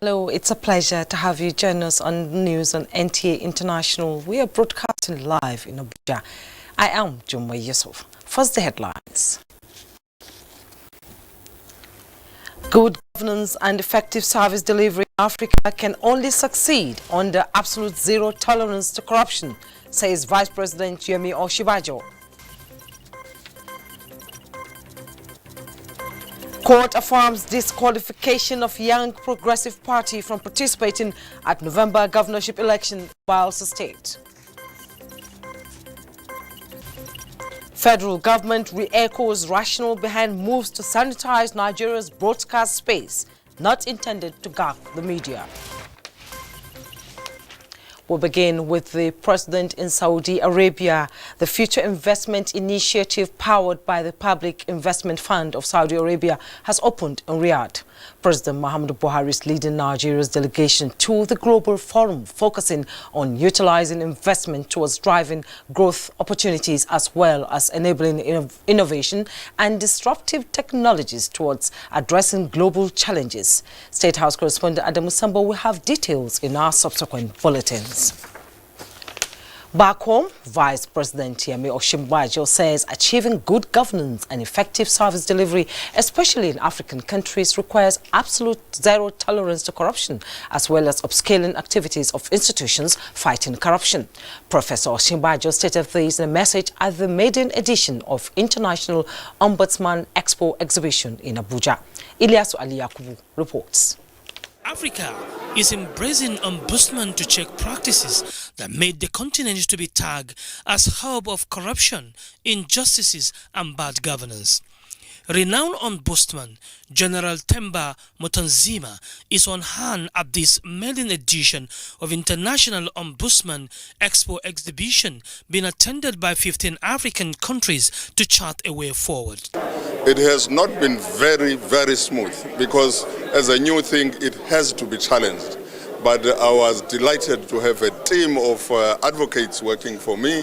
Hello, it's a pleasure to have you join us on news on NTA International. We are broadcasting live in Abuja. I am Jumwa Yusuf. First, the headlines. Good governance and effective service delivery in Africa can only succeed under absolute zero tolerance to corruption, says Vice President Yemi Osinbajo. Court affirms disqualification of Young Progressive Party from participating at November governorship election in Bayelsa State. Federal government re-echoes rationale behind moves to sanitize Nigeria's broadcast space, not intended to gag the media. We'll begin with the president in Saudi Arabia. The Future Investment Initiative, powered by the Public Investment Fund of Saudi Arabia, has opened in Riyadh. President Muhammadu Buhari is leading Nigeria's delegation to the global forum, focusing on utilizing investment towards driving growth opportunities as well as enabling innovation and disruptive technologies towards addressing global challenges. State House correspondent Adamu Sambo will have details in our subsequent bulletins. Back home, Vice President Yemi Osinbajo says achieving good governance and effective service delivery, especially in African countries, requires absolute zero tolerance to corruption, as well as upscaling activities of institutions fighting corruption. Professor Osinbajo stated this in a message at the maiden edition of International Ombudsman Expo exhibition in Abuja. Ilyasu Ali Yakubu reports. Africa is embracing ombudsman to check practices that made the continent to be tagged as hub of corruption, injustices and bad governance. Renowned ombudsman General Temba Mutanzima is on hand at this maiden edition of International Ombudsman Expo exhibition, being attended by 15 African countries to chart a way forward. It has not been very smooth because as a new thing it has to be challenged. But I was delighted to have a team of advocates working for me,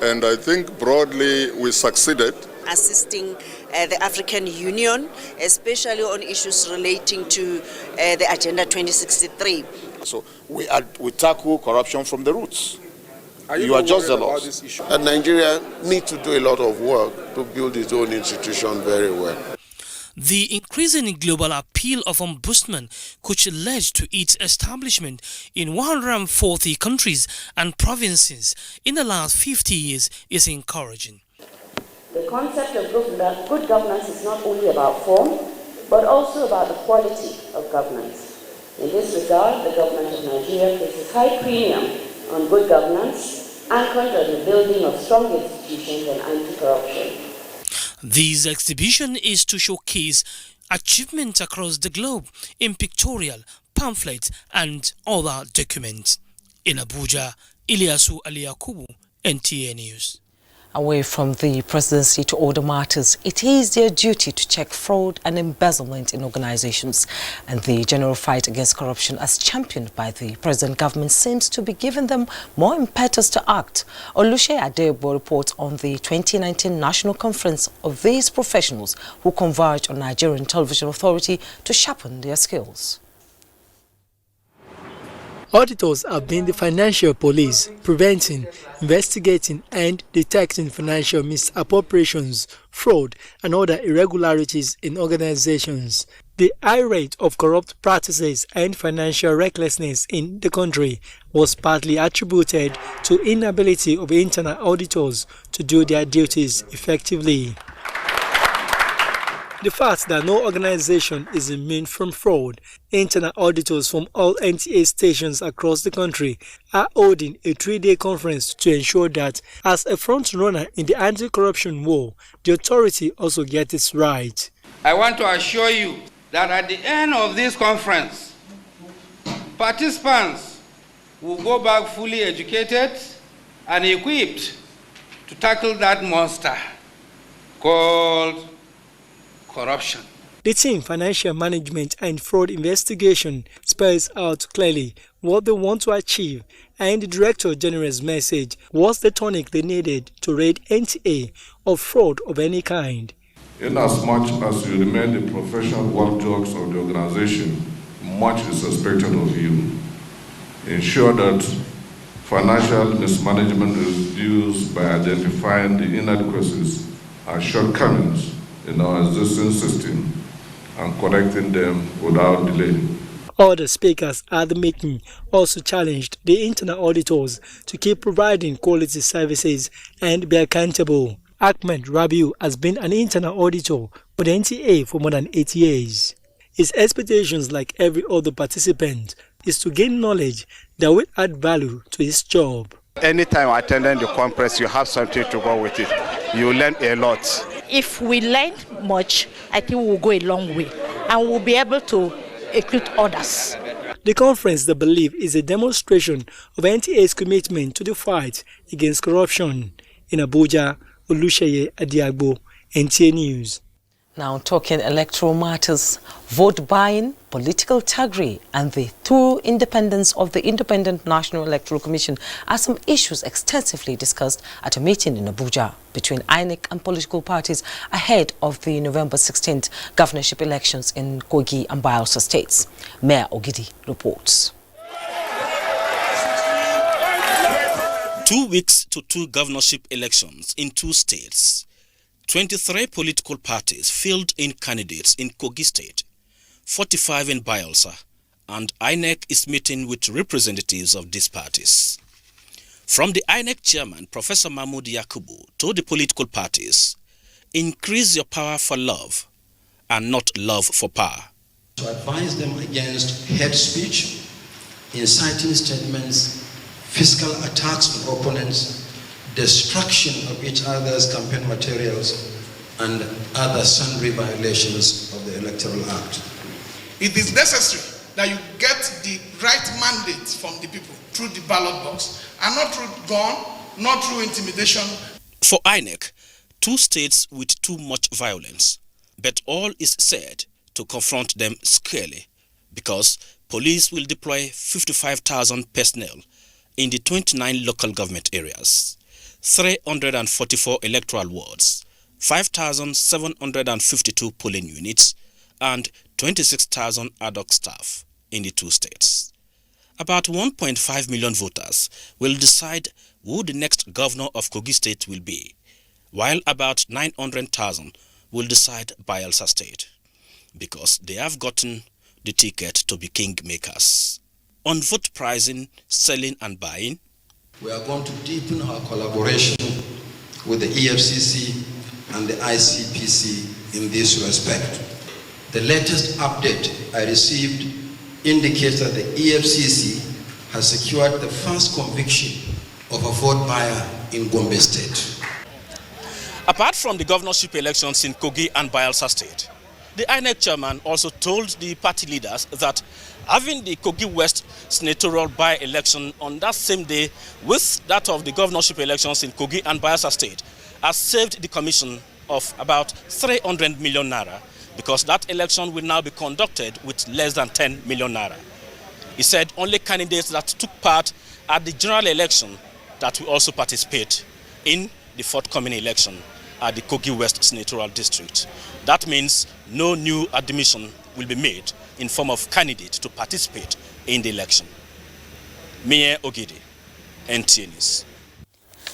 and I think broadly we succeeded. Assisting the African Union, especially on issues relating to the Agenda 2063. So we tackle corruption from the roots. You are just the loss. And Nigeria needs to do a lot of work to build its own institution very well. The increasing global appeal of ombudsman, which led to its establishment in 140 countries and provinces in the last 50 years, is encouraging. The concept of good governance is not only about form, but also about the quality of governance. In this regard, the government of Nigeria places high premium on good governance, anchored on the building of strong institutions and anti-corruption. This exhibition is to showcase achievements across the globe in pictorial, pamphlets and other documents. In Abuja, Ilyasu Ali Yakubu, NTA News. Away from the presidency to other matters, it is their duty to check fraud and embezzlement in organizations. And the general fight against corruption, as championed by the present government, seems to be giving them more impetus to act. Olushe Adebo reports on the 2019 National Conference of these professionals who converge on Nigerian Television Authority to sharpen their skills. Auditors have been the financial police, preventing, investigating and detecting financial misappropriations, fraud and other irregularities in organizations. The high rate of corrupt practices and financial recklessness in the country was partly attributed to inability of internal auditors to do their duties effectively. The fact that no organization is immune from fraud, internal auditors from all NTA stations across the country are holding a 3-day conference to ensure that, as a front-runner in the anti-corruption war, the authority also gets its right. I want to assure you that at the end of this conference, participants will go back fully educated and equipped to tackle that monster called corruption. The team Financial Management and Fraud Investigation spells out clearly what they want to achieve, and the Director General's message was the tonic they needed to rid NTA of fraud of any kind. Inasmuch as you remain the professional watchdogs of the organization, much is expected of you. Ensure that financial mismanagement is reduced by identifying the inadequacies and shortcomings in our existing system and correcting them without delay. Other speakers at the meeting also challenged the internal auditors to keep providing quality services and be accountable. Ahmed Rabiu has been an internal auditor for the NTA for more than 8 years. His expectations, like every other participant, is to gain knowledge that will add value to his job. Anytime attending the conference, you have something to go with it. You learn a lot. If we learn much, I think we'll go a long way and we'll be able to equip others. The conference, they believe, is a demonstration of NTA's commitment to the fight against corruption. In Abuja, Olusheye Adiagbo, NTA News. Now talking electoral matters, vote buying, political thuggery and the thorough independence of the Independent National Electoral Commission are some issues extensively discussed at a meeting in Abuja between INEC and political parties ahead of the November 16th governorship elections in Kogi and Bayelsa states. Mayor Ogidi reports. 2 weeks to 2 governorship elections in 2 states. 23 political parties filled in candidates in Kogi State, 45 in Bayelsa, and INEC is meeting with representatives of these parties. From the INEC chairman, Professor Mahmoud Yakubu, told the political parties, increase your power for love and not love for power. To advise them against hate speech, inciting statements, physical attacks on opponents, destruction of each other's campaign materials, and other sundry violations of the Electoral Act. It is necessary that you get the right mandate from the people through the ballot box, and not through gun, not through intimidation. For INEC, 2 states with too much violence, but all is said to confront them squarely, because police will deploy 55,000 personnel in the 29 local government areas. 344 electoral wards, 5,752 polling units, and 26,000 ad hoc staff in the 2 states. About 1.5 million voters will decide who the next governor of Kogi State will be, while about 900,000 will decide Bayelsa State, because they have gotten the ticket to be kingmakers. On vote pricing, selling and buying, we are going to deepen our collaboration with the EFCC and the ICPC in this respect. The latest update I received indicates that the EFCC has secured the first conviction of a vote buyer in Gombe State. Apart from the governorship elections in Kogi and Bayelsa State, the INEC chairman also told the party leaders that having the Kogi West senatorial by-election on that same day with that of the governorship elections in Kogi and Bayelsa State has saved the commission of about 300 million naira, because that election will now be conducted with less than 10 million naira. He said only candidates that took part at the general election that will also participate in the forthcoming election at the Kogi West senatorial district. That means no new admission will be made in form of candidate to participate in the election. Mayor Ogidi, NTA News.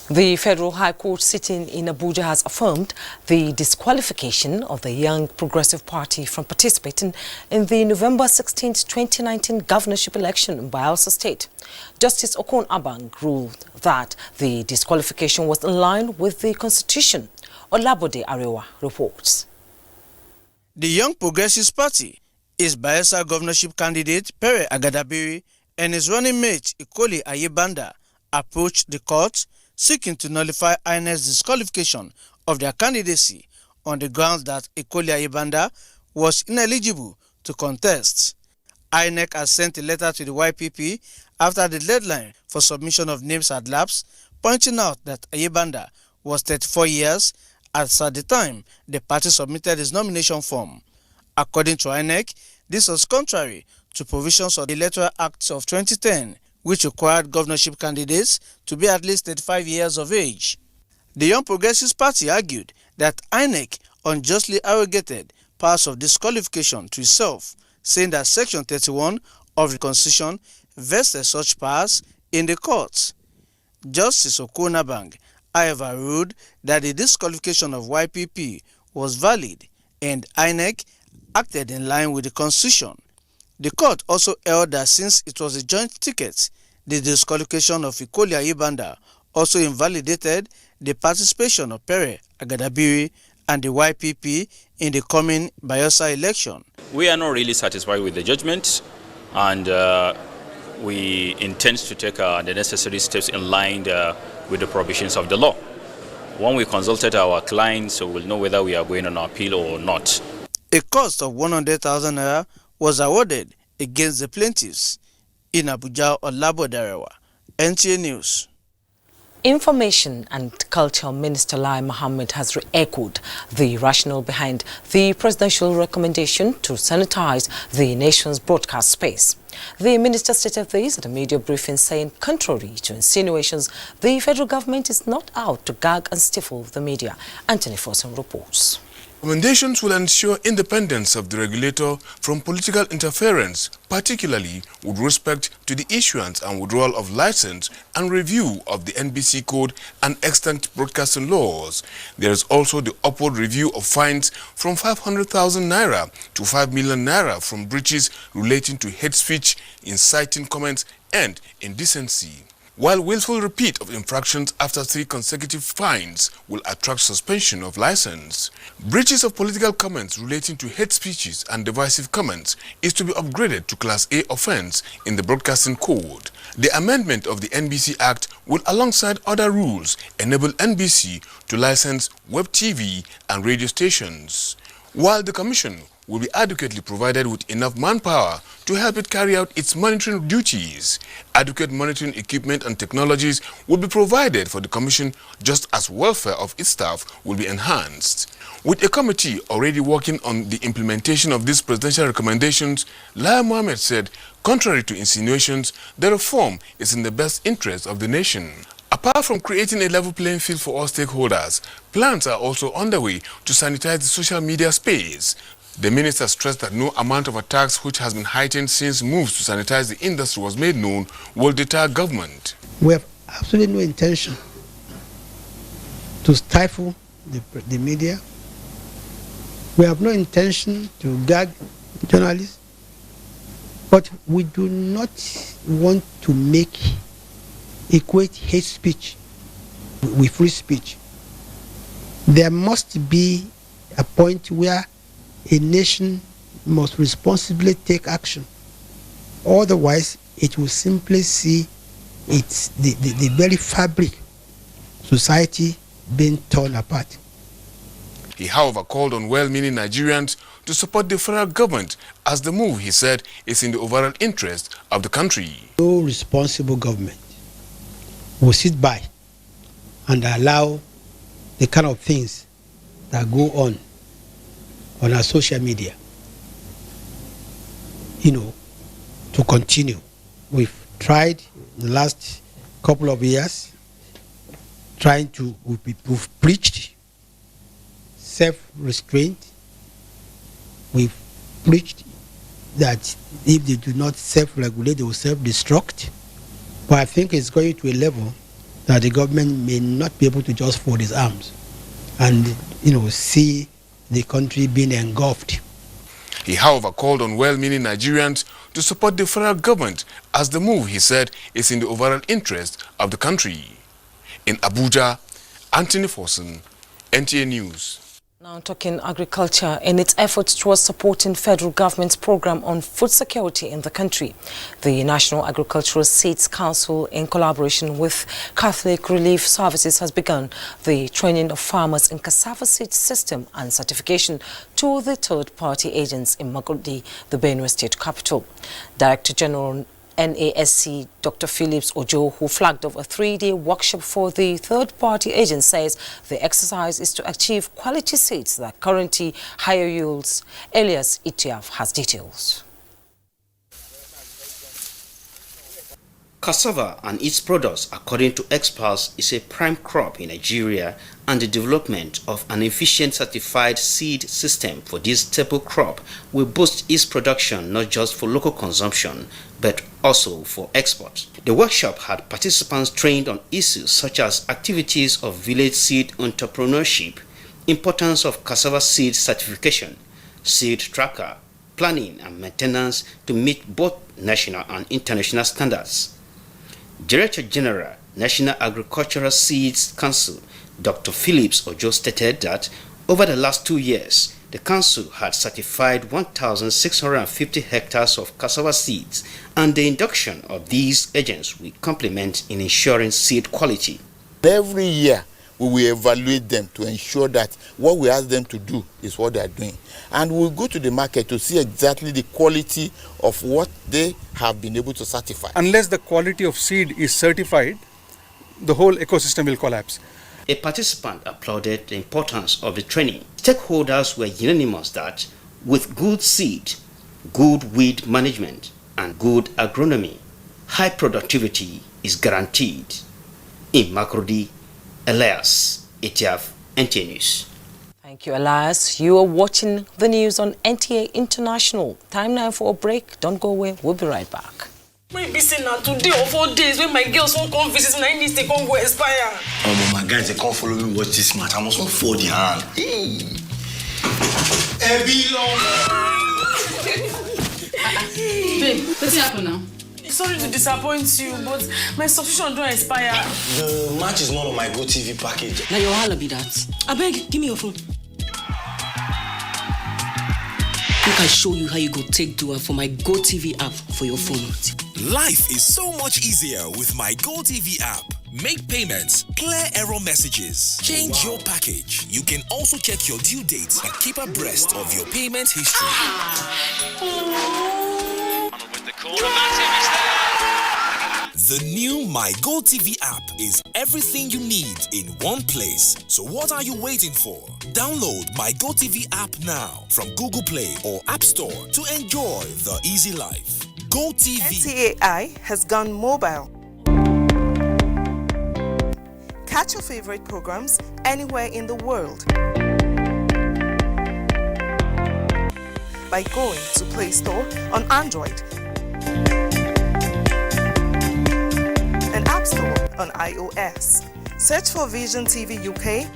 The Federal High Court sitting in Abuja has affirmed the disqualification of the Young Progressive Party from participating in the November 16, 2019 governorship election in Bayelsa State. Justice Okon Abang ruled that the disqualification was in line with the Constitution. Olabode Arewa reports. The Young Progressive Party is Bayelsa governorship candidate Pere Agadabiri and his running mate Ikoli Ayebanda approached the court seeking to nullify INEC's disqualification of their candidacy on the grounds that Ikoli Ayebanda was ineligible to contest. INEC has sent a letter to the YPP after the deadline for submission of names had lapsed, pointing out that Ayebanda was 34 years as at the time the party submitted his nomination form. According to INEC, this was contrary to provisions of the Electoral Act of 2010, which required governorship candidates to be at least 35 years of age. The Young Progressive Party argued that INEC unjustly arrogated powers of disqualification to itself, saying that Section 31 of the Constitution vested such powers in the courts. Justice Okonabang, however, ruled that the disqualification of YPP was valid and INEC acted in line with the Constitution. The court also held that since it was a joint ticket, the disqualification of Ikoli Ayebanda also invalidated the participation of Pere Agadabiri and the YPP in the coming Bayelsa election. We are not really satisfied with the judgment, and we intend to take the necessary steps in line with the provisions of the law. When we consulted our clients, so we'll know whether we are going on appeal or not. A cost of 100,000 naira was awarded against the plaintiffs. In Abuja, Olabo Darewa, NTA News. Information and Culture Minister Lai Mohammed has re-echoed the rationale behind the presidential recommendation to sanitize the nation's broadcast space. The minister stated this at a media briefing, saying, contrary to insinuations, the federal government is not out to gag and stifle the media. Anthony Forson reports. Recommendations will ensure independence of the regulator from political interference, particularly with respect to the issuance and withdrawal of license and review of the NBC Code and extant broadcasting laws. There is also the upward review of fines from 500,000 naira to 5 million naira from breaches relating to hate speech, inciting comments, and indecency. While willful repeat of infractions after 3 consecutive fines will attract suspension of license, breaches of political comments relating to hate speeches and divisive comments is to be upgraded to Class A offense in the Broadcasting Code. The amendment of the NBC Act will, alongside other rules, enable NBC to license web TV and radio stations, while the Commission will be adequately provided with enough manpower to help it carry out its monitoring duties. Adequate monitoring equipment and technologies will be provided for the Commission, just as welfare of its staff will be enhanced. With a committee already working on the implementation of these presidential recommendations, Lai Mohammed said, contrary to insinuations, the reform is in the best interest of the nation. Apart from creating a level playing field for all stakeholders, plans are also underway to sanitize the social media space. The minister stressed that no amount of attacks which has been heightened since moves to sanitize the industry was made known will deter government. We have absolutely no intention to stifle the media. We have no intention to gag journalists. But we do not want to equate hate speech with free speech. There must be a point where a nation must responsibly take action. Otherwise, it will simply see the very fabric society being torn apart. He, however, called on well-meaning Nigerians to support the federal government, as the move, he said, is in the overall interest of the country. No responsible government will sit by and allow the kind of things that go on our social media, to continue. We've tried the last couple of years, we've preached self-restraint. We've preached that if they do not self-regulate, they will self-destruct. But I think it's going to a level that the government may not be able to just fold its arms and, see the country being engulfed. He, however, called on well-meaning Nigerians to support the federal government, as the move, he said, is in the overall interest of the country. In Abuja, Anthony Forson, NTA News. Now talking agriculture, in its efforts towards supporting federal government's program on food security in the country, the National Agricultural Seeds Council, in collaboration with Catholic Relief Services, has begun the training of farmers in cassava seed system and certification to the third-party agents in Makurdi, the Benue State capital. Director General NASC Dr. Phillips Ojo, who flagged off a 3-day workshop for the third-party agents, says the exercise is to achieve quality seeds that guarantee higher yields. Elias Itiaf has details. Cassava and its products, according to experts, is a prime crop in Nigeria, and the development of an efficient certified seed system for this staple crop will boost its production not just for local consumption, but also for export. The workshop had participants trained on issues such as activities of village seed entrepreneurship, importance of cassava seed certification, seed tracker, planning and maintenance to meet both national and international standards. Director General, National Agricultural Seeds Council, Dr. Phillips Ojo stated that over the last 2 years, the council had certified 1,650 hectares of cassava seeds, and the induction of these agents will complement in ensuring seed quality. Every year, we will evaluate them to ensure that what we ask them to do is what they are doing. And we'll go to the market to see exactly the quality of what they have been able to certify. Unless the quality of seed is certified, the whole ecosystem will collapse. A participant applauded the importance of the training. Stakeholders were unanimous that with good seed, good weed management, and good agronomy, high productivity is guaranteed. In Makurdi, Elias, ETIAF, NTA News. Thank you, Elias. You are watching the news on NTA International. Time now for a break. Don't go away. We'll be right back. Maybe say now 2 or 4 days when my girls won't come visit and I need to come go expire. Oh, my guys, they can't follow me watch this match. I must not fold the hand. Babe, what's happening now? Sorry to disappoint you, but my subscription don't expire. The match is not on my GoTV package. Now your holla be that. I beg, give me your phone. Make I show you how you go take do it for my GoTV app for your phone. Life is so much easier with my GoTV app. Make payments, clear error messages, change your package. You can also check your due dates and keep abreast of your payment history. The new My GoTV app is everything you need in one place. So what are you waiting for? Download My GoTV app now from Google Play or App Store to enjoy the easy life. GoTV. NTAI has gone mobile. Catch your favorite programs anywhere in the world by going to Play Store on Android and App Store on iOS. Search for Vision TV UK,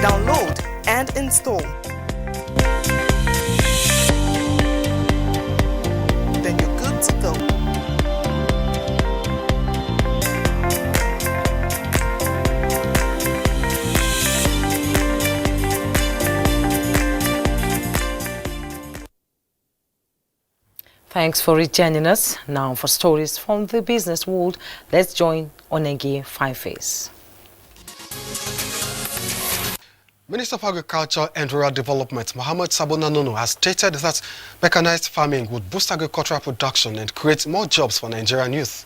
download and install. Then you're good to go. Thanks for rejoining us. Now for stories from the business world, let's join Onegi Fiveface. Minister of Agriculture and Rural Development, Mohammed Sabona Nono, has stated that mechanized farming would boost agricultural production and create more jobs for Nigerian youth.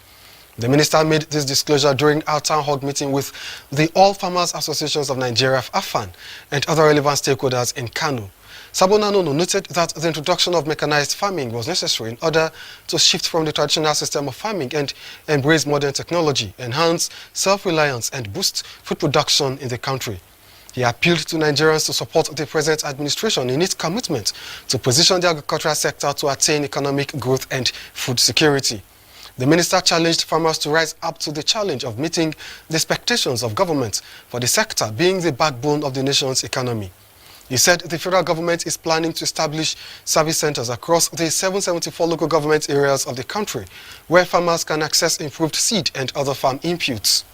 The minister made this disclosure during our town hall meeting with the All Farmers Associations of Nigeria, AFAN, and other relevant stakeholders in Kano. Sabona Nono noted that the introduction of mechanized farming was necessary in order to shift from the traditional system of farming and embrace modern technology, enhance self-reliance and boost food production in the country. He appealed to Nigerians to support the present administration in its commitment to position the agricultural sector to attain economic growth and food security. The minister challenged farmers to rise up to the challenge of meeting the expectations of government for the sector being the backbone of the nation's economy. He said the federal government is planning to establish service centers across the 774 local government areas of the country where farmers can access improved seed and other farm inputs.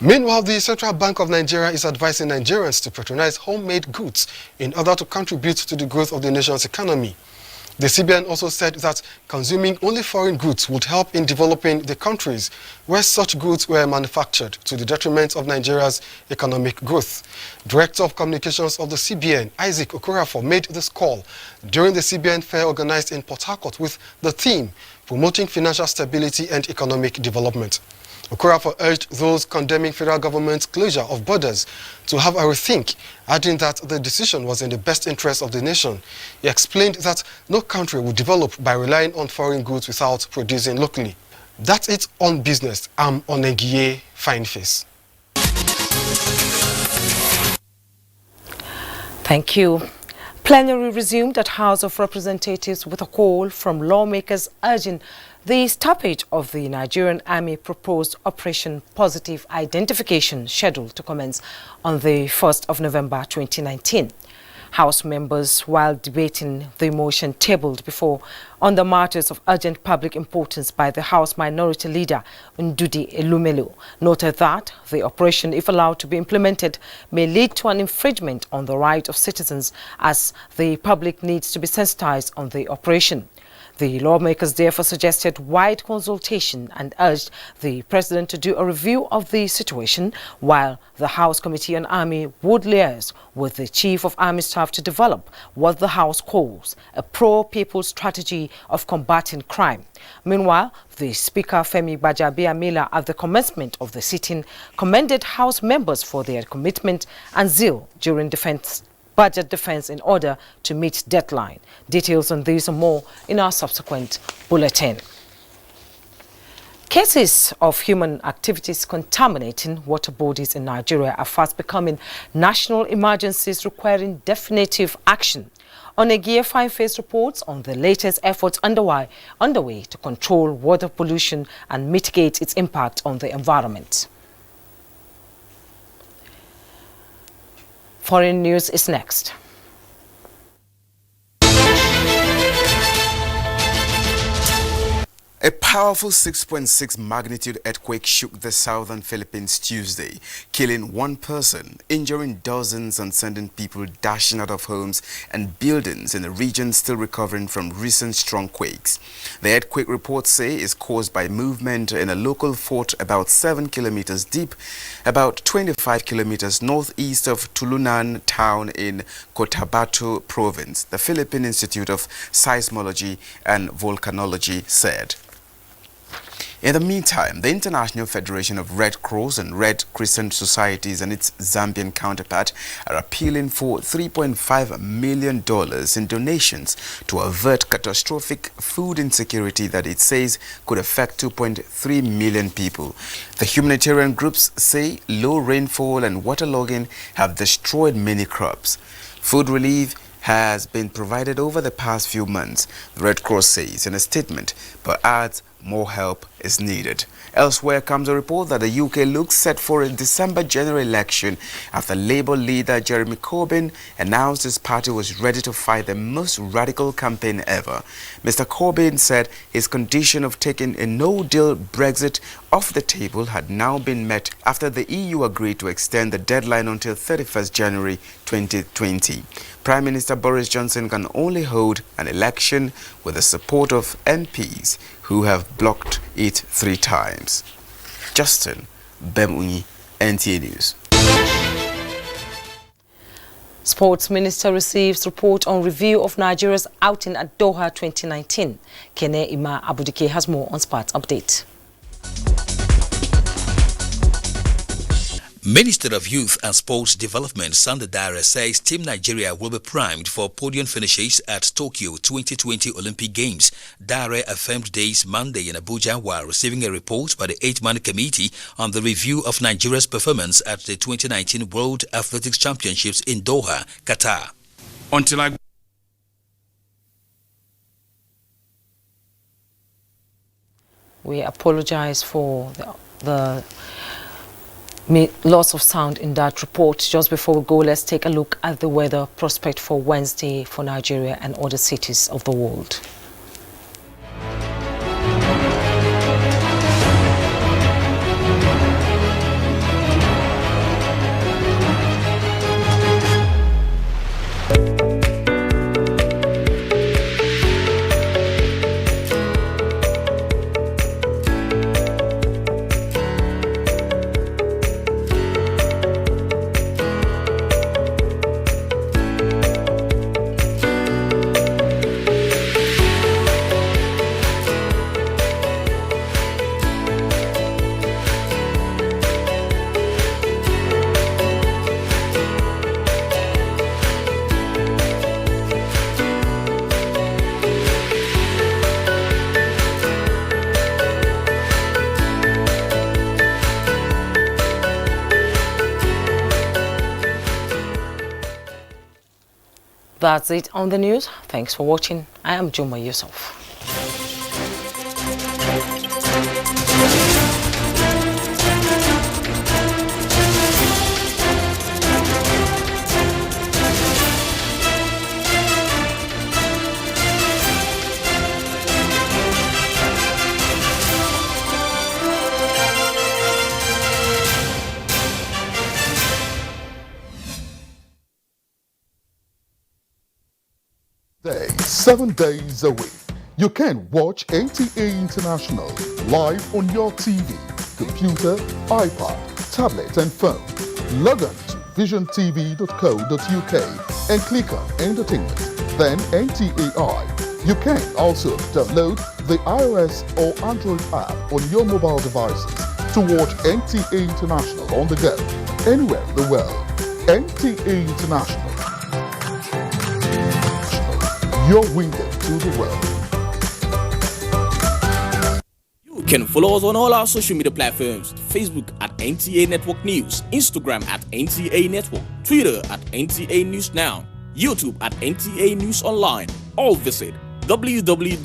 Meanwhile, the Central Bank of Nigeria is advising Nigerians to patronize homemade goods in order to contribute to the growth of the nation's economy. The CBN also said that consuming only foreign goods would help in developing the countries where such goods were manufactured to the detriment of Nigeria's economic growth. Director of Communications of the CBN, Isaac Okorafor, made this call during the CBN fair organized in Port Harcourt with the theme Promoting Financial Stability and Economic Development. Okorafor urged those condemning federal government's closure of borders to have a rethink, adding that the decision was in the best interest of the nation. He explained that no country would develop by relying on foreign goods without producing locally. That's it on business. I'm Onengiye Fineface. Thank you. Plenary resumed at House of Representatives with a call from lawmakers urging the stoppage of the Nigerian Army proposed Operation Positive Identification scheduled to commence on the 1st of November 2019. House members, while debating the motion tabled before on the matters of urgent public importance by the House Minority Leader Ndudi Elumelu, noted that the operation, if allowed to be implemented, may lead to an infringement on the right of citizens as the public needs to be sensitized on the operation. The lawmakers therefore suggested wide consultation and urged the President to do a review of the situation, while the House Committee on Army would liaise with the Chief of Army Staff to develop what the House calls a pro-people strategy of combating crime. Meanwhile, the Speaker Femi Gbajabiamila at the commencement of the sitting commended House members for their commitment and zeal during budget defense in order to meet deadline. Details on this and more in our subsequent bulletin. Cases of human activities contaminating water bodies in Nigeria are fast becoming national emergencies requiring definitive action. Onengiye Fineface reports on the latest efforts underway to control water pollution and mitigate its impact on the environment. Foreign news is next. A powerful 6.6 magnitude earthquake shook the southern Philippines Tuesday, killing one person, injuring dozens and sending people dashing out of homes and buildings in a region still recovering from recent strong quakes. The earthquake reports say is caused by movement in a local fault about 7 kilometers deep, about 25 kilometers northeast of Tulunan town in Cotabato province, the Philippine Institute of Seismology and Volcanology said. In the meantime, the International Federation of Red Cross and Red Crescent Societies and its Zambian counterpart are appealing for $3.5 million in donations to avert catastrophic food insecurity that it says could affect 2.3 million people. The humanitarian groups say low rainfall and waterlogging have destroyed many crops. Food relief has been provided over the past few months, the Red Cross says in a statement, but adds more help is needed. Elsewhere comes a report that the UK looks set for a December general election after Labour leader Jeremy Corbyn announced his party was ready to fight the most radical campaign ever. Mr. Corbyn said his condition of taking a no-deal Brexit off the table had now been met after the EU agreed to extend the deadline until 31st January 2020. Prime Minister Boris Johnson can only hold an election with the support of MPs who have blocked it 3 times. Justin Bemunyi, NTA News. Sports Minister receives report on review of Nigeria's outing at Doha 2019. Kene Ima Abudike has more on Sports Update. Minister of Youth and Sports Development Sanda Dare says Team Nigeria will be primed for podium finishes at Tokyo 2020 Olympic Games. Dare affirmed this Monday in Abuja while receiving a report by the 8-man committee on the review of Nigeria's performance at the 2019 World Athletics Championships in Doha, Qatar. We apologize for the loss of sound in that report. Just before we go, let's take a look at the weather prospect for Wednesday for Nigeria and other cities of the world. That's it on the news. Thanks for watching. I am Juma Yusuf. Day, 7 days a week. You can watch NTA International live on your TV, computer, iPad, tablet and phone. Log on to visiontv.co.uk and click on Entertainment, then NTAI. You can also download the iOS or Android app on your mobile devices to watch NTA International on the go, anywhere in the world. NTA International. Your window to the world. You can follow us on all our social media platforms: Facebook at NTA Network News, Instagram at NTA Network, Twitter at NTA News Now, YouTube at NTA News Online. Or visit www.nta.ng.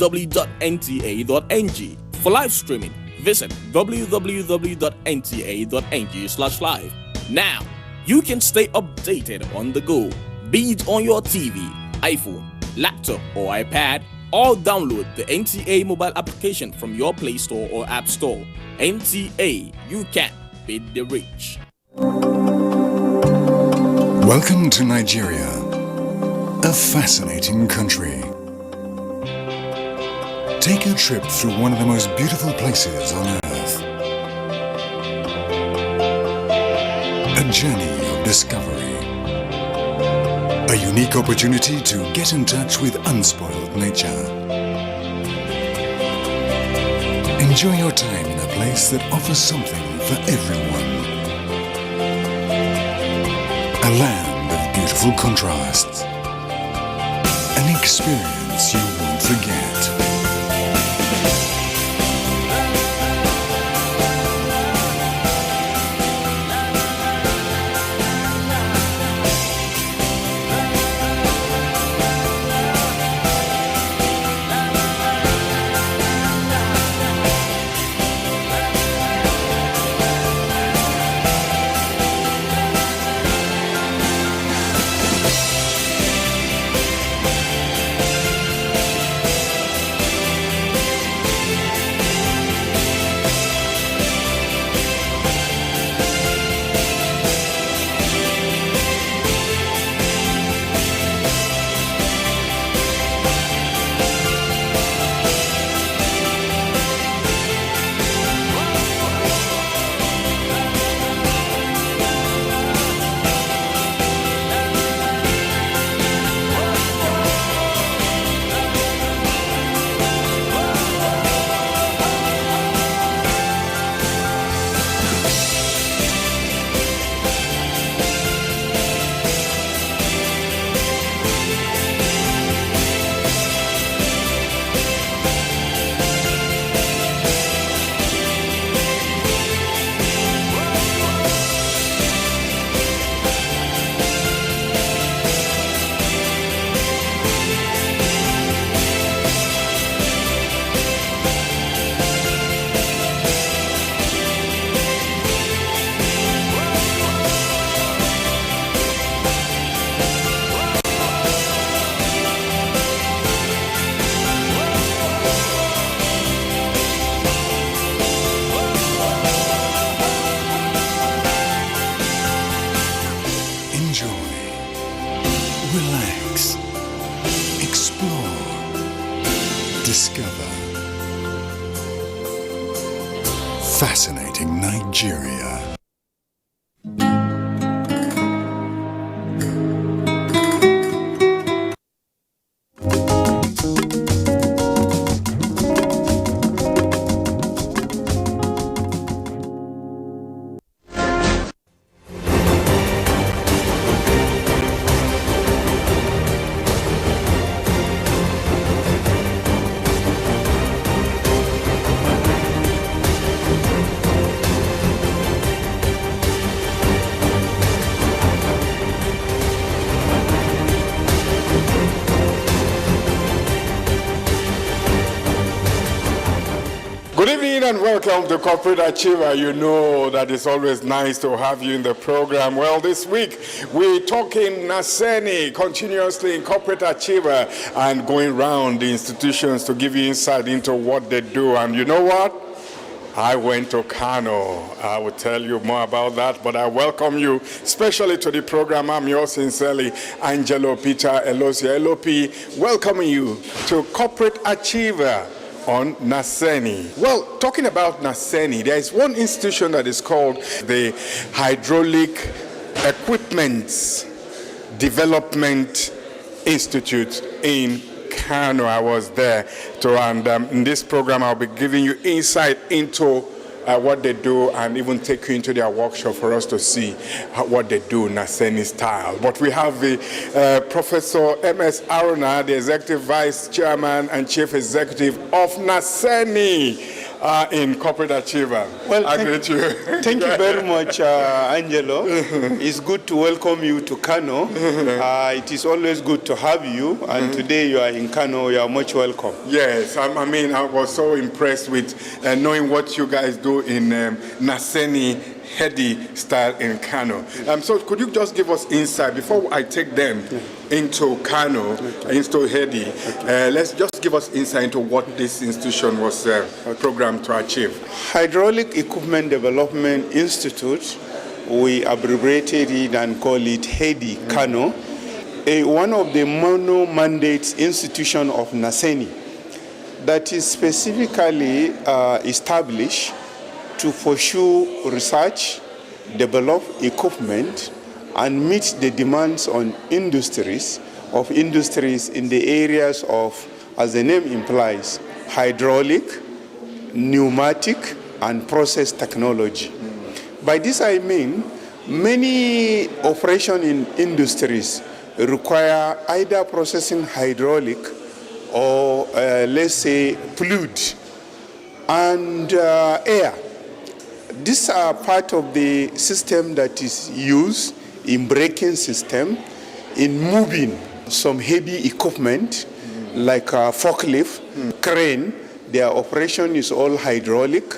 For live streaming, visit www.nta.ng/live. Now, you can stay updated on the go, be it on your TV, iPhone, laptop or iPad, or download the NTA mobile application from your Play Store or App Store. NTA, you can beat the rich. Welcome to Nigeria, a fascinating country. Take a trip through one of the most beautiful places on earth. A journey of discovery. A unique opportunity to get in touch with unspoiled nature. Enjoy your time in a place that offers something for everyone. A land of beautiful contrasts. An experience you won't forget. Fascinating Nigeria. Good evening and welcome to Corporate Achiever. You know that it's always nice to have you in the program. Well, this week we're talking Naseni continuously in Corporate Achiever and going around the institutions to give you insight into what they do. And you know what? I went to Kano. I will tell you more about that, but I welcome you especially to the program. I'm yours sincerely, Angelo Peter Elosia. LOP, welcoming you to Corporate Achiever on Naseni. Well, talking about Naseni, there is one institution that is called the Hydraulic Equipment Development Institute in Kano. I was there and in this program I'll be giving you insight into what they do and even take you into their workshop for us to see what they do Naseni style. But we have the Professor M.S. Aruna, the Executive Vice Chairman and Chief Executive of Naseni in Corporate Achiever. Well, I greet you. Thank you very much, Angelo. It's good to welcome you to Kano. It is always good to have you, and today you are in Kano. You are much welcome. Yes, I was so impressed with knowing what you guys do in Naseni Hedi style in Kano. So could you just give us insight before I take them into Kano, into Hedi? Let's just give us insight into what this institution was programmed to achieve. Hydraulic Equipment Development Institute, we abbreviated it and call it Hedi Kano, one of the mono-mandate institution of Naseni that is specifically established to pursue research, develop equipment, and meet the demands on industries in the areas of, as the name implies, hydraulic, pneumatic, and process technology. By this I mean many operations in industries require either processing hydraulic or let's say fluid and air. These are part of the system that is used in braking system, in moving some heavy equipment like a forklift, crane. Their operation is all hydraulic.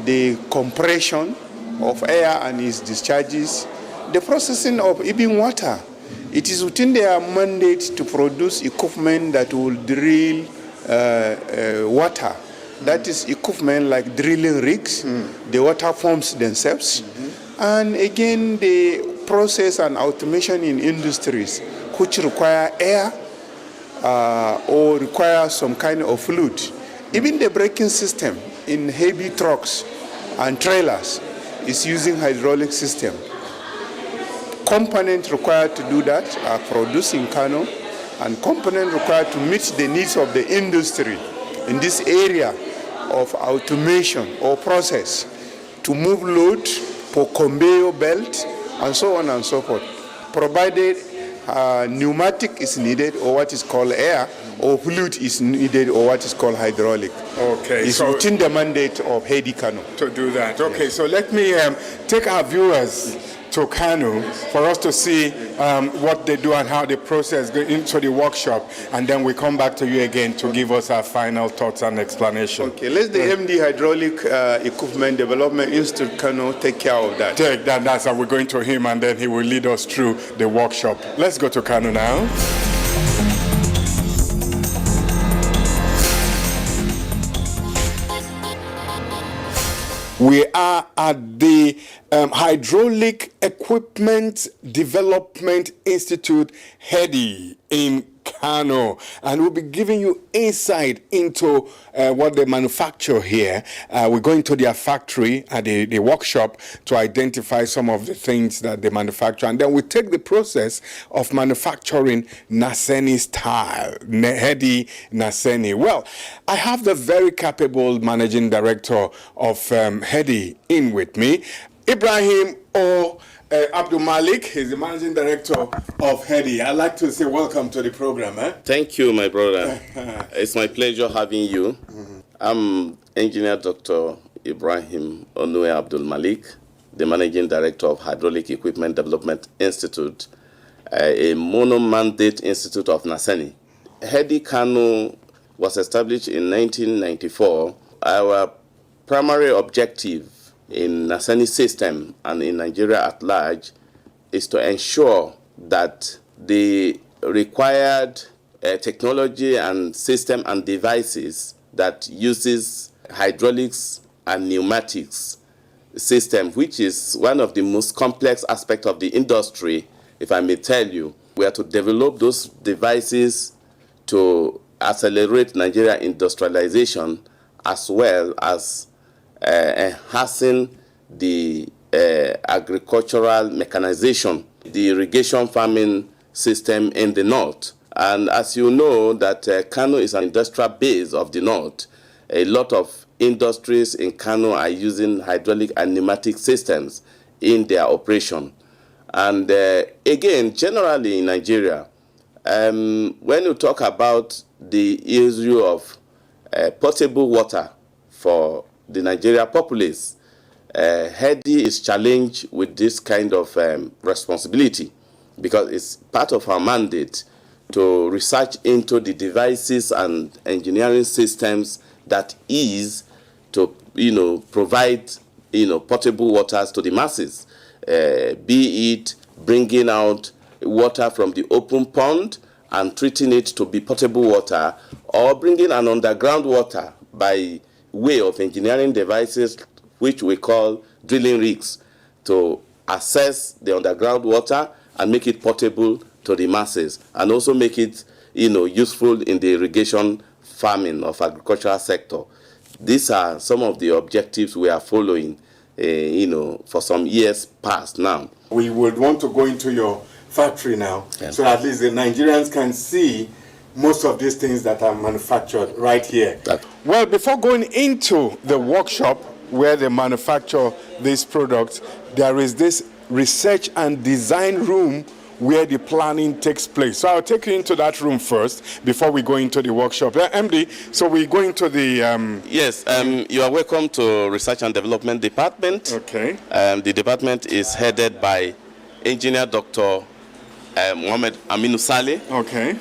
The compression of air and its discharges, the processing of even water. It is within their mandate to produce equipment that will drill water. That is equipment like drilling rigs, the water pumps themselves, and again the process and automation in industries which require air or require some kind of fluid. Even the braking system in heavy trucks and trailers is using hydraulic system. Components required to do that are produced in Kano, and components required to meet the needs of the industry in this area of automation or process to move load for conveyor belt and so on and so forth, provided pneumatic is needed or what is called air, or fluid is needed or what is called hydraulic. Okay, it's so within the mandate of Hedi Kano to do that. Okay, so let me take our viewers to Kano for us to see what they do and how the process goes into the workshop, and then we come back to you again to give us our final thoughts and explanation. Okay, let the MD Hydraulic Equipment Development Institute Kano take care of that. That's how we're going to him, and then he will lead us through the workshop. Let's go to Kano now. We are at the Hydraulic Equipment Development Institute, Hedi, in Kano, and we'll be giving you insight into what they manufacture here. We're going to their factory at the workshop to identify some of the things that they manufacture, and then we take the process of manufacturing Naseni style, Hedi Naseni. Well, I have the very capable managing director of Hedi in with me, Ibrahim Abdul Malik. He's the managing director of Hedi. I'd like to say welcome to the program. Thank you, my brother. It's my pleasure having you. I'm Engineer Dr. Ibrahim Onue Abdul Malik, the managing director of Hydraulic Equipment Development Institute, a mono-mandate institute of Naseni. Hedi Kano was established in 1994. Our primary objective in Naseni system and in Nigeria at large is to ensure that the required technology and system and devices that uses hydraulics and pneumatics system, which is one of the most complex aspects of the industry, if I may tell you. We are to develop those devices to accelerate Nigeria industrialization as well as enhancing the agricultural mechanization, the irrigation farming system in the north. And as you know, that Kano is an industrial base of the north. A lot of industries in Kano are using hydraulic and pneumatic systems in their operation. And again, generally in Nigeria, when you talk about the issue of potable water for the Nigeria populace, HEDI is challenged with this kind of responsibility because it's part of our mandate to research into the devices and engineering systems that is to, provide, potable waters to the masses, be it bringing out water from the open pond and treating it to be potable water, or bringing an underground water by way of engineering devices which we call drilling rigs to access the underground water and make it portable to the masses, and also make it, useful in the irrigation farming of agricultural sector. These are some of the objectives we are following, for some years past now. We would want to go into your factory now, so at least the Nigerians can see most of these things that are manufactured right here. Well, before going into the workshop where they manufacture these products, there is this research and design room where the planning takes place. So I'll take you into that room first before we go into the workshop. MD, so we go into the... Yes, you are welcome to Research and Development Department. Okay. The department is headed by Engineer Dr. Mohammed Aminu Saleh. Okay.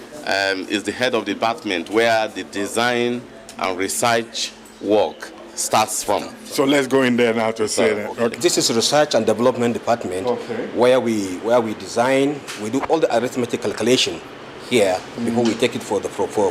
Is the head of the department where the design and research work starts from. So let's go in there now to say that. Okay. This is Research and Development Department, where we design, we do all the arithmetic calculation here before we take it for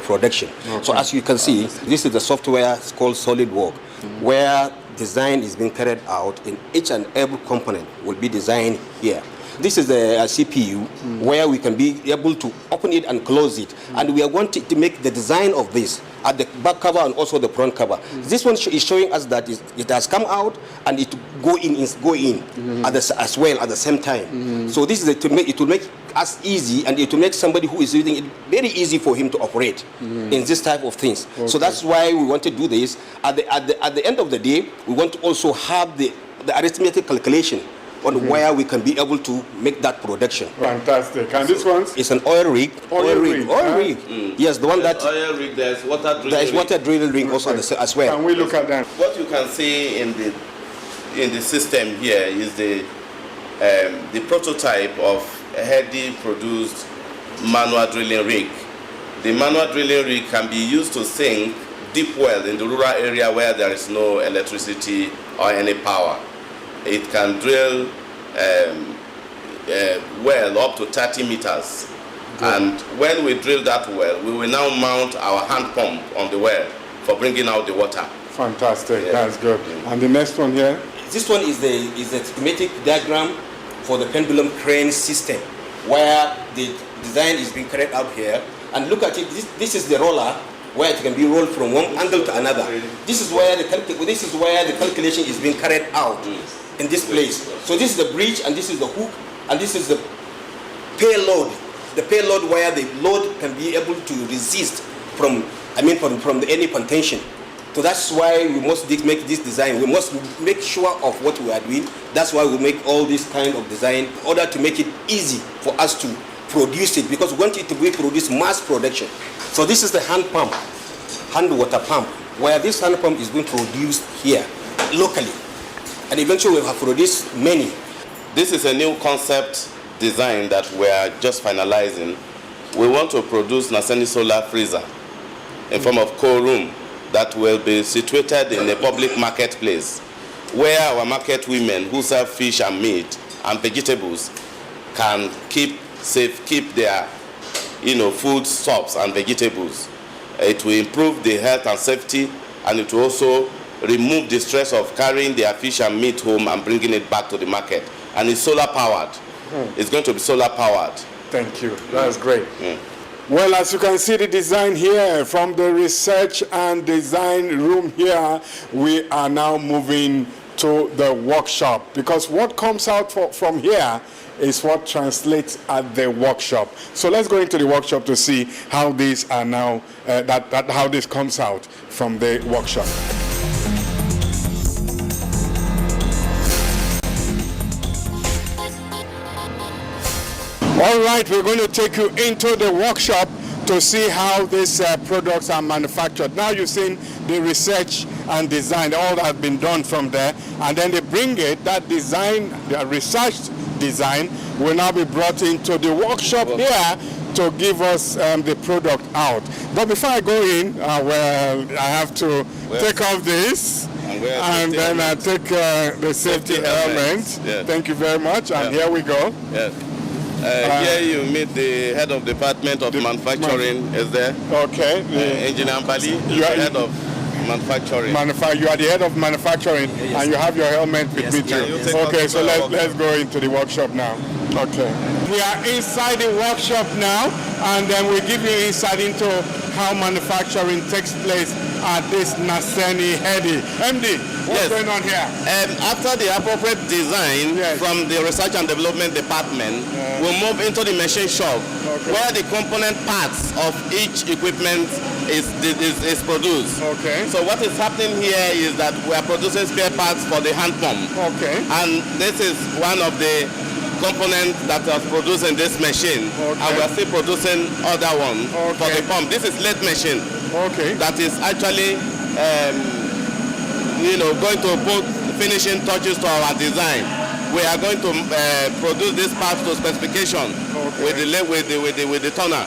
production. Okay. So as you can see, this is the software, it's called SolidWorks, where design is being carried out in each and every component will be designed here. This is a CPU where we can be able to open it and close it. And we are wanting to make the design of this at the back cover and also the front cover. This one is showing us that it has come out and it go in as well at the same time. So this is it will make us easy, and it will make somebody who is using it very easy for him to operate in this type of things. Okay. So that's why we want to do this. At the end of the day, we want to also have the arithmetic calculation on where we can be able to make that production. Fantastic. And this one? It's an oil rig. Oil rig. Yes, the one that... Oil rig, there's water drilling rig. There is water drilling rig also as well. Can we look at that? What you can see in the system here is the prototype of a HEDI produced manual drilling rig. The manual drilling rig can be used to sink deep well in the rural area where there is no electricity or any power. It can drill well up to 30 meters. Good. And when we drill that well, we will now mount our hand pump on the well for bringing out the water. Fantastic, that's good. And the next one here? This one is the schematic diagram for the pendulum crane system, where the design is being carried out here. And look at it, this is the roller, where it can be rolled from one angle to another. This is where the calculation is being carried out in this place. So this is the bridge, and this is the hook, and this is the payload. The payload where the load can be able to resist from any contention. So that's why we must make this design. We must make sure of what we are doing. That's why we make all this kind of design in order to make it easy for us to produce it, because we want it to be produced mass production. So this is the hand pump, hand water pump, where this hand pump is being produced here locally, and eventually we have produced many. This is a new concept design that we are just finalizing. We want to produce Naseni solar freezer in form of cold room, that will be situated in a public marketplace where our market women who sell fish and meat and vegetables can keep their food stuffs and vegetables. It will improve the health and safety, and it will also remove the stress of carrying their fish and meat home and bringing it back to the market. And it's solar powered. It's going to be solar powered. Thank you. That's great. Well, as you can see the design here from the research and design room here, we are now moving to the workshop, because what comes out from here is what translates at the workshop. So let's go into the workshop to see how these are now, how this comes out from the workshop. All right, we're going to take you into the workshop to see how these products are manufactured. Now you've seen the research and design, all that has been done from there, and then they bring it, that design, the research design, will now be brought into the workshop here to give us the product out. But before I go in, well, I have to take off this. And then I take the safety helmet. Yes. Thank you very much, and here we go. Yes. Here you meet the head of department of manufacturing is there. Okay. Engineer Bali, you are the head of manufacturing. You are the head of manufacturing, and you have your helmet with me too. Okay, so let's go into the workshop now. Okay. We are inside the workshop now, and then we give you insight into how manufacturing takes place at this Naseni Hedi. MD, what's going on here? After the appropriate design from the research and development department, we'll move into the machine shop where the component parts of each equipment is produced. Okay. So what is happening here is that we are producing spare parts for the hand pump. Okay. And this is one of the components that was produced in this machine. And we are still producing other ones for the pump. This is lathe machine. Okay. That is actually going to put finishing touches to our design. We are going to produce this part to specification with the toner.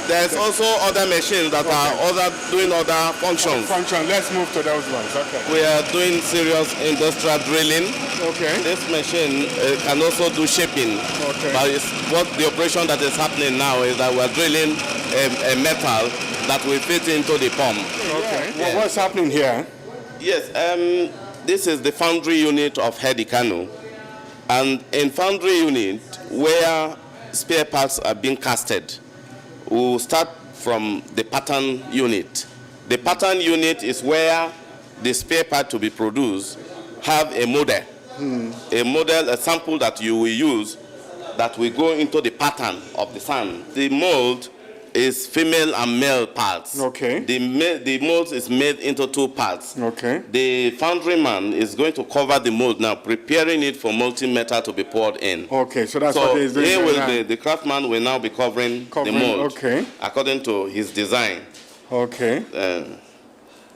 There's also other machines that are doing other functions. Let's move to those ones. Okay. We are doing serious industrial drilling. Okay. This machine can also do shaping. Okay. But what the operation that is happening now is that we're drilling a metal that will fit into the pump. Okay. Well, what's happening here? Yes. This is the foundry unit of Hedi Kano, and in foundry unit where spare parts are being casted, we'll start from the pattern unit. The pattern unit is where the spare part to be produced have a model, a sample that you will use that will go into the pattern of the sand. The mold is female and male parts. Okay. The mold is made into two parts. Okay. The foundry man is going to cover the mold now, preparing it for molten metal to be poured in. Okay, so that's what he's doing. The craftsman will now be covering the mold according to his design. Okay.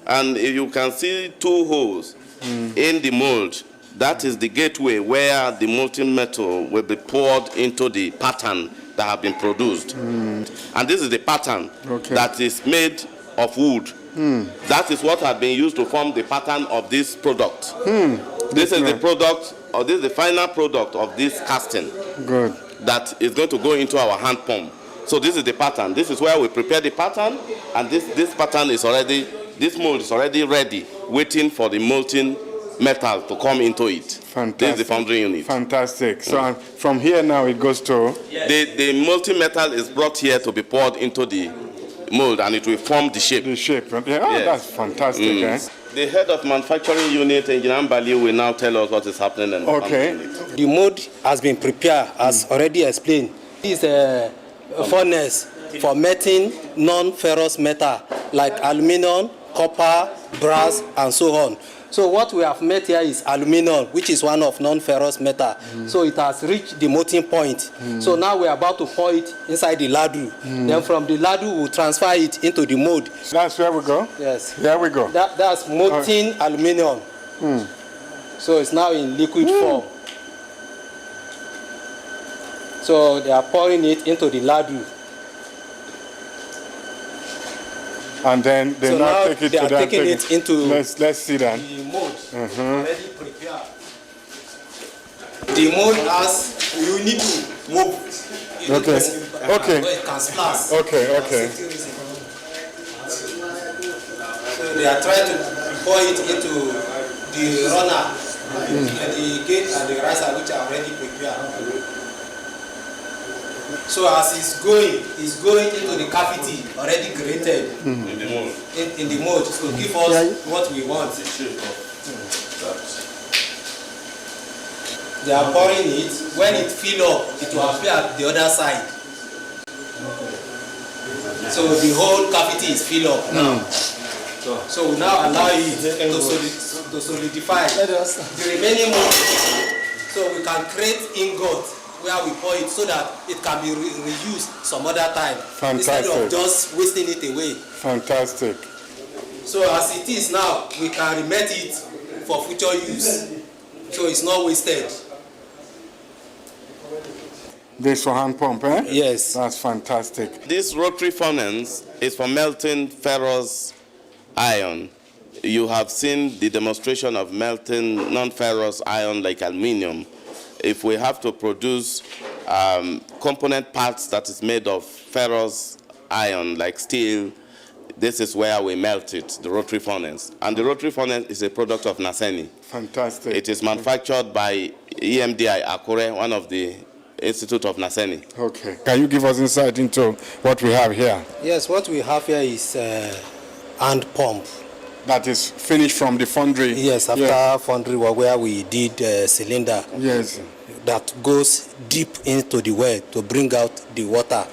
And you can see two holes in the mold. That is the gateway where the molten metal will be poured into the pattern that have been produced. And this is the pattern that is made of wood. That is what has been used to form the pattern of this product. This is the product, or this is the final product of this casting. Good. That is going to go into our hand pump. So this is the pattern. This is where we prepare the pattern, and this pattern is already, this mold is already ready, waiting for the molten metal to come into it. Fantastic. This is the foundry unit. Fantastic. So from here now it goes to? The molten metal is brought here to be poured into the mold, and it will form the shape. The shape. That's fantastic. The head of manufacturing unit, Engineer Bali, will now tell us what is happening. The mold has been prepared, as already explained. This is a furnace for melting non-ferrous metal like aluminum, copper, brass, and so on. So what we have met here is aluminum, which is one of non-ferrous metal. So it has reached the melting point. So now we are about to pour it inside the ladle. Then from the ladle, we'll transfer it into the mold. That's where we go? Yes. There we go. That's molten aluminum. So it's now in liquid form. So they are pouring it into the ladle. And then they So now now take it they to are that. taking it into Let's see that. the mold already prepared. The mold has, you need to move. Okay. Okay. So it can splash. Okay. Okay. So they are trying to pour it into the runner, and the gate and the riser which are already prepared. So as it's going into the cavity already created in the mold. In the mold to give us what we want. They are pouring it. When it fill up, it will appear at the other side. So the whole cavity is filled up now. So we now allow it to solidify the remaining mold. So we can create ingot where we pour it so that it can be reused some other time. Fantastic. Instead of just wasting it away. Fantastic. So as it is now, we can remit it for future use. So it's not wasted. This for hand pump, eh? Yes. That's fantastic. This rotary furnace is for melting ferrous iron. You have seen the demonstration of melting non-ferrous iron like aluminium. If we have to produce component parts that is made of ferrous iron like steel, this is where we melt it, the rotary furnace. And the rotary furnace is a product of Naseni. Fantastic. It is manufactured by EMDI Akure, one of the Institute of Naseni. Okay. Can you give us insight into what we have here? Yes, what we have here is hand pump. That is finished from the foundry? Yes, after foundry where we did cylinder. Yes. That goes deep into the well to bring out the water.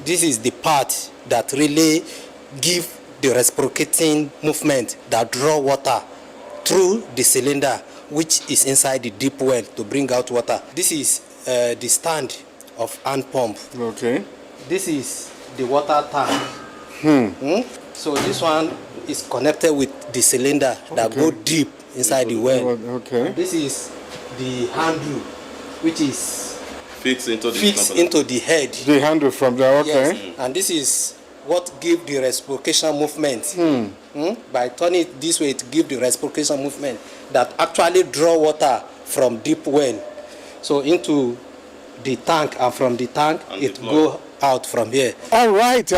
This is the part that really give the reciprocating movement that draw water through the cylinder, which is inside the deep well to bring out water. This is the stand of hand pump. Okay. This is the water tank. So this one is connected with the cylinder that go deep inside the well. Okay. This is the handle, which is fixed into the head. The handle from there, okay. Yes. And this is what give the reciprocation movement. By turning it this way, it give the reciprocation movement that actually draw water from deep well. So into the tank, and from the tank, it go out from here. All right,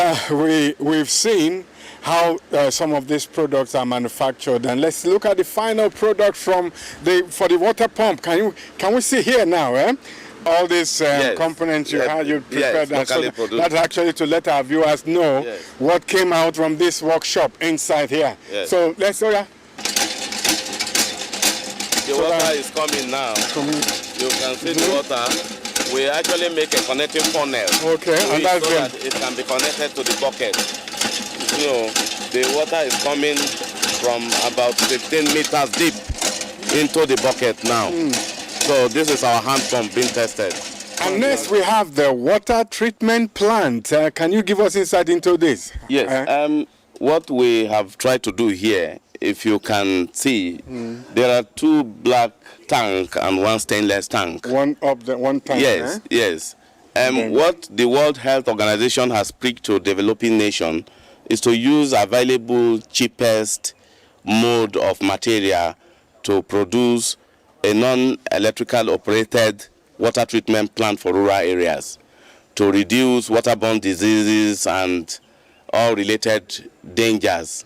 we've seen how some of these products are manufactured, and let's look at the final product for the water pump. Can we see here now? All these components you prepared, and so that's actually to let our viewers know what came out from this workshop inside here. Yes. So let's go. The water is coming now. You can see the water. We actually make a connecting funnel. Okay, and that's so that it can be connected to the bucket. You know, the water is coming from about 15 meters deep into the bucket now. So this is our hand pump being tested. And next we have the water treatment plant. Can you give us insight into this? Yes. What we have tried to do here, if you can see, there are two black tank and one stainless tank. One tank. Yes, yes. What the World Health Organization has preached to developing nation is to use available cheapest mode of material to produce a non-electrical operated water treatment plant for rural areas to reduce waterborne diseases and all related dangers.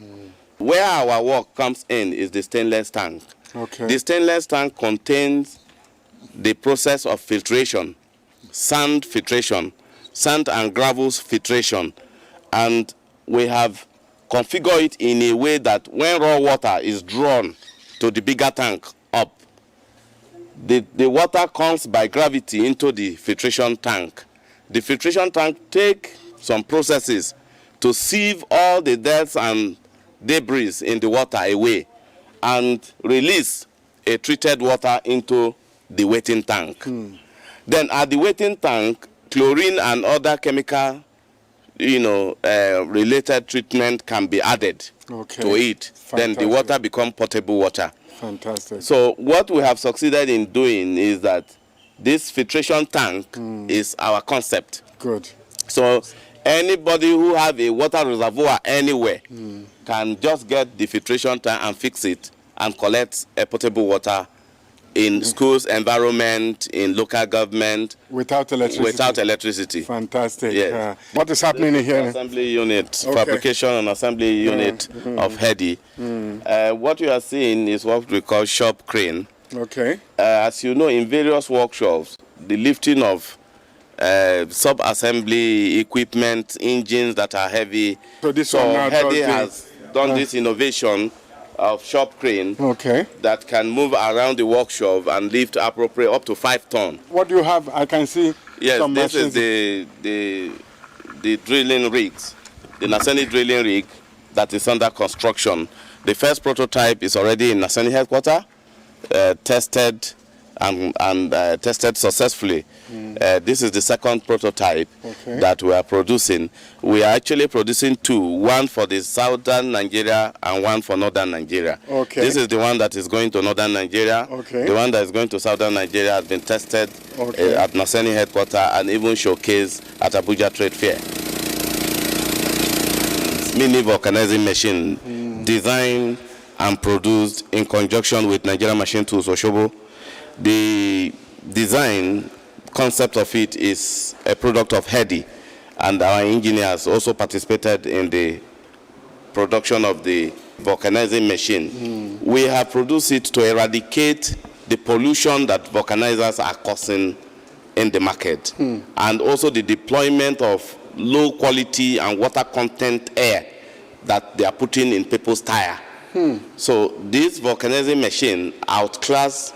Where our work comes in is the stainless tank. Okay. The stainless tank contains the process of filtration, sand and gravels filtration, and we have configured it in a way that when raw water is drawn to the bigger tank up, the water comes by gravity into the filtration tank. The filtration tank takes some processes to sieve all the dirt and debris in the water away and release a treated water into the waiting tank. Then at the waiting tank, chlorine and other chemical related treatment can be added to it. Then the water becomes potable water. Fantastic. So what we have succeeded in doing is that this filtration tank is our concept. Good. So Anybody who have a water reservoir anywhere can just get the filtration tank and fix it and collect potable water in schools, environment, in local government. Without electricity? Without electricity. Fantastic. Yes. What is happening here? Assembly unit, fabrication and assembly unit of HEDI. What you are seeing is what we call shop crane. Okay. As you know, in various workshops, the lifting of sub-assembly equipment, engines that are heavy. So this HEDI has done this innovation of shop crane that can move around the workshop and lift appropriate up to 5 tons. What do you have? I can see. Yes, some this machines. is the drilling rigs, the Naseni drilling rig that is under construction. The first prototype is already in Naseni headquarters, tested and tested successfully. This is the second prototype that we are producing. We are actually producing 2, one for the southern Nigeria and one for northern Nigeria. This is the one that is going to northern Nigeria. The one that is going to southern Nigeria has been tested at Naseni headquarters and even showcased at Abuja Trade Fair. Mini vulcanizing machine designed and produced in conjunction with Nigerian Machine Tools Oshobo. The design concept of it is a product of HEDI, and our engineers also participated in the production of the vulcanizing machine. We have produced it to eradicate the pollution that vulcanizers are causing in the market, and also the deployment of low quality and water content air that they are putting in people's tire. So this vulcanizing machine outclass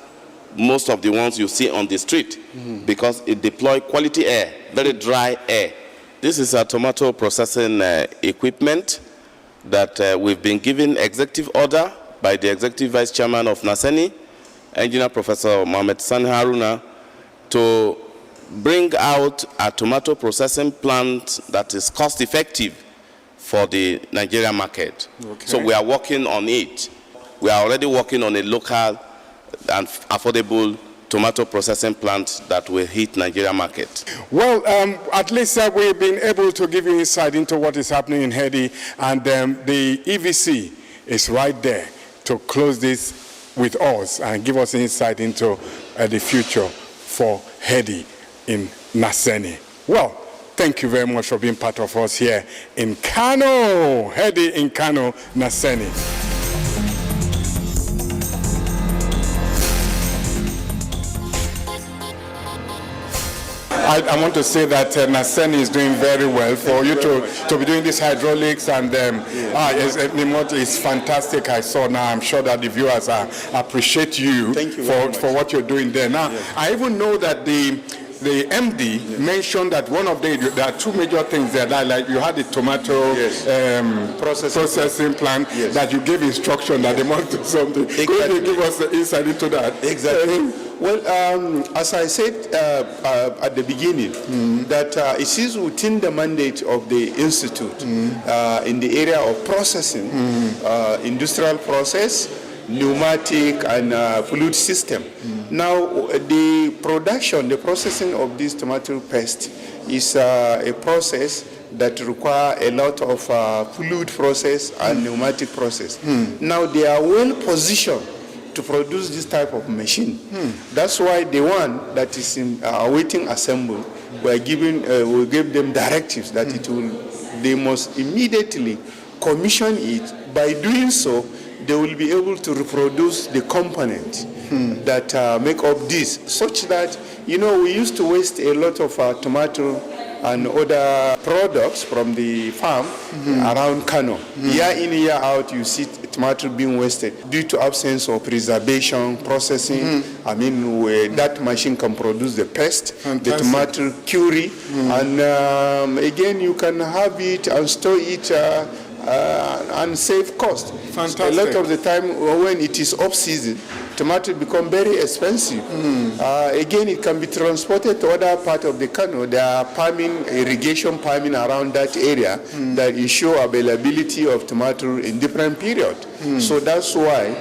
most of the ones you see on the street because it deploys quality air, very dry air. This is a tomato processing equipment that we've been given executive order by the executive vice chairman of Naseni, Engineer Professor Mohamed Sani Haruna, to bring out a tomato processing plant that is cost effective for the Nigerian market. So we are working on it. We are already working on a local and affordable tomato processing plant that will hit Nigeria market. Well, at least we've been able to give you insight into what is happening in HEDI, and the EVC is right there to close this with us and give us insight into the future for HEDI in Naseni. Well, thank you very much for being part of us here in Kano, HEDI in Kano, Naseni. I want to say that Naseni is doing very well. For you to be doing this hydraulics and it's fantastic. I saw now. I'm sure that the viewers appreciate you for what you're doing there. Now, I even know that the MD mentioned that there are 2 major things there. That, like you had the tomato processing plant that you gave instruction that they must do something. Could you give us insight into that? Exactly. Well, as I said at the beginning, that it is within the mandate of the institute in the area of processing, industrial process, pneumatic and fluid system. Now, the processing of this tomato paste is a process that require a lot of fluid process and pneumatic process. Now, they are well positioned to produce this type of machine. That's why the one that is in awaiting assembly, we give them directives that they must immediately commission it. By doing so, they will be able to reproduce the component that make up this, such that, we used to waste a lot of tomato and other products from the farm around Kano. Year in, year out, you see tomato being wasted due to absence of preservation, processing. I mean, that machine can produce the paste, the tomato puree, and again, you can have it and store it and save cost. Fantastic. A lot of the time when it is off-season, tomato become very expensive. Again, it can be transported to other part of the Kano. There are irrigation farming around that area that ensure availability of tomato in different period. So that's why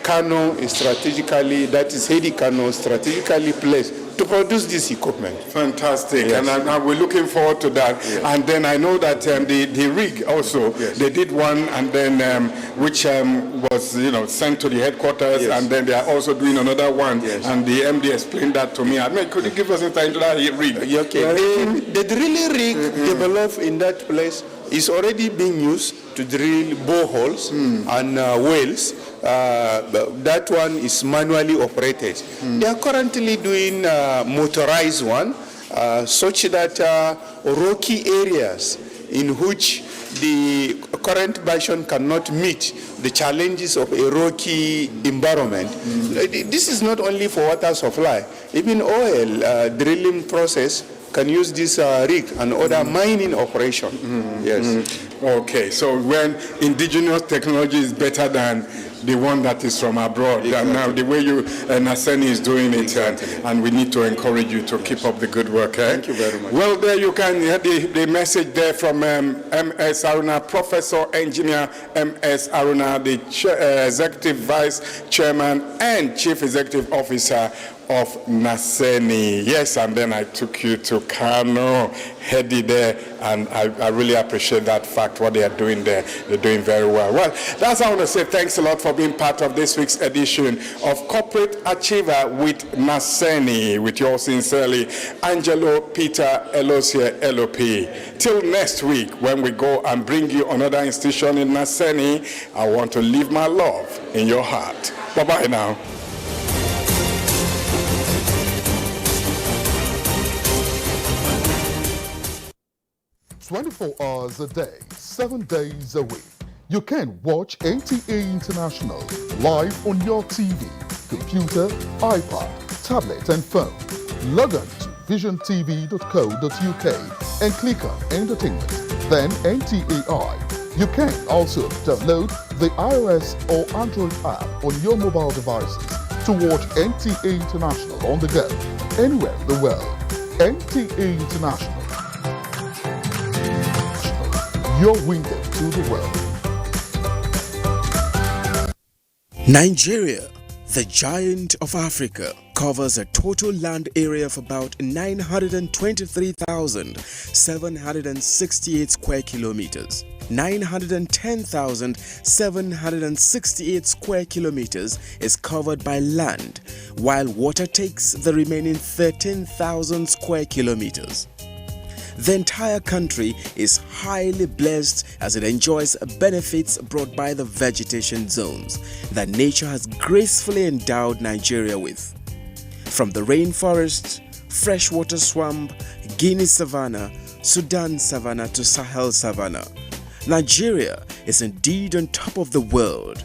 Kano is strategically, that is HEDI Kano, strategically placed to produce this equipment. Fantastic, Yes. and we're looking forward to that. Yes. And then I know that the rig also, they did one, and then which was sent to the headquarters, Yes. and then they are also doing another one. Yes. And the MD explained that to me. I mean, could you give us insight into that rig? Okay. The drilling rig developed in that place is already being used to drill boreholes and wells. That one is manually operated. They are currently doing motorized one, such that rocky areas in which the current version cannot meet the challenges of a rocky environment. This is not only for water supply. Even oil drilling process can use this rig and other mining operation. Yes. Okay, so when indigenous technology is better than the one that is from abroad. Exactly. Now, the way you Naseni is doing it, and we need to encourage you to keep up the good work. Thank you very much. Well, there you can hear the message there from M.S. Aruna, Professor Engineer M.S. Aruna, the Executive Vice Chairman and Chief Executive Officer of Naseni. Yes, and then I took you to Kano, headed there, and I really appreciate that fact, what they are doing there. They're doing very well. Well, that's all I want to say. Thanks a lot for being part of this week's edition of Corporate Achiever with Naseni, with yours sincerely, Angelo Peter Elosia LOP. Till next week, when we go and bring you another institution in Naseni, I want to leave my love in your heart. Bye-bye now. 24 hours a day, 7 days a week. You can watch NTA International live on your TV, computer, iPad, tablet and phone. Log on to visiontv.co.uk and click on Entertainment, then NTAI. You can also download the iOS or Android app on your mobile devices to watch NTA International on the go, anywhere in the world. NTA International, your window to the world. Nigeria, the giant of Africa, covers a total land area of about 923,768 square kilometers. 910,768 square kilometers is covered by land, while water takes the remaining 13,000 square kilometers. The entire country is highly blessed as it enjoys benefits brought by the vegetation zones that nature has gracefully endowed Nigeria with. From the rainforest, freshwater swamp, Guinea savanna, Sudan savanna to Sahel savanna, Nigeria is indeed on top of the world.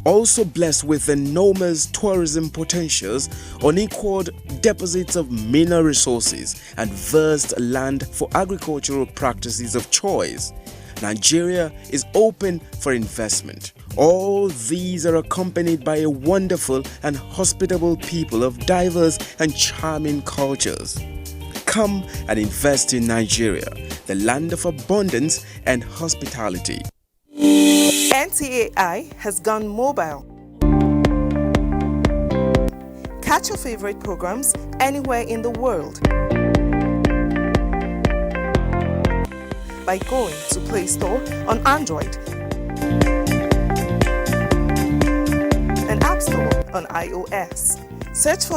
Also blessed with enormous tourism potentials, unequaled deposits of mineral resources, and vast land for agricultural practices of choice, Nigeria is open for investment. All these are accompanied by a wonderful and hospitable people of diverse and charming cultures. Come and invest in Nigeria, the land of abundance and hospitality. NTAI has gone mobile. Catch your favorite programs anywhere in the world by going to Play Store on Android and App Store on iOS. Search for